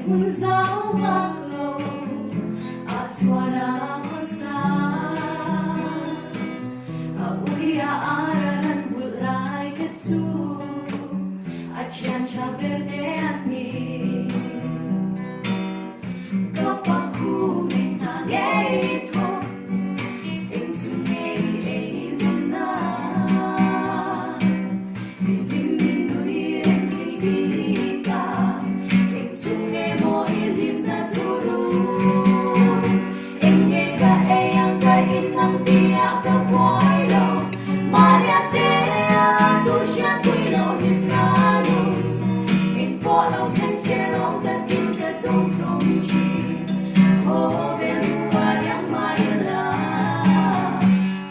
Mun giáo vang lâu suara kosa uya araran vulai ketsu acian chaberde ani kapaku minta geito insungei eizuna bibiminui renkibika insungei mo ilim na turu inge ka eyang ka inang tiya ka boilo maria te tu siya tuilo hinalo in polo kan serong ka tin ka dong song chi ho ve muwa yang maila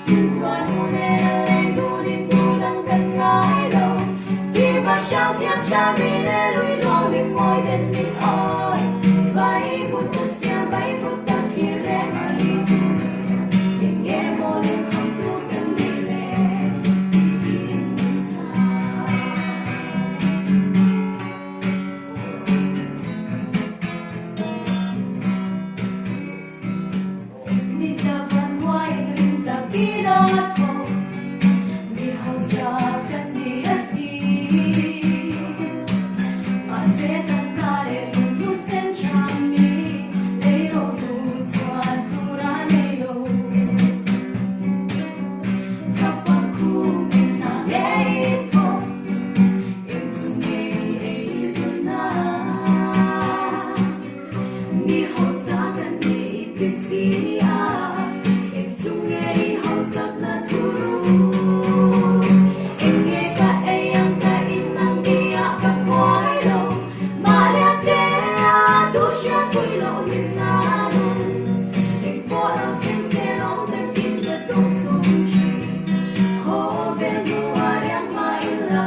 sungkwa nune le du din du dang kan ngai lo sirva shao tiang sha mi le lui lo mi moi den min oi vai vut ta sia vai vut ta ki re mai tu inge mo le kham tu kan ni le in sa ni ta van wai rin ta ki da tho ni hau sa kan ni ati ma se tan ka le lu sen chami le ro tu swan tu ra ne lo kapaku min na le tho in sunge e zuna mi hau sa kan ni kisia in sunge e hau sa na turu inge ka eyang ka inang dia ka boilo maria te tu siya tuilo hinalo in polo kin serong ta kin ka dong song chi ho ve muwa yang maila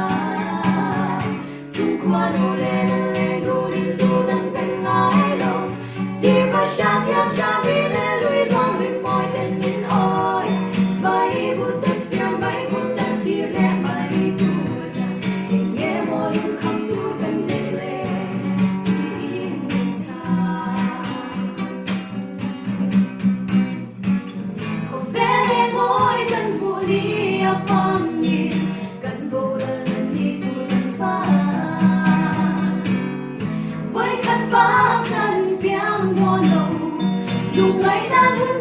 sungkwa nule le du din du dang kan ngai lo sirva sha tiam sha mi le lui lo mi moi ten min oi vai vut ta siam vai vut ta ki re mai tu inge mo lu kham tu kan ne le in sa ko vele moi kan bu li apam ni kan bo ra ni tu lan pa với khát vọng thân piang buồn lâu lùng ngày đan hun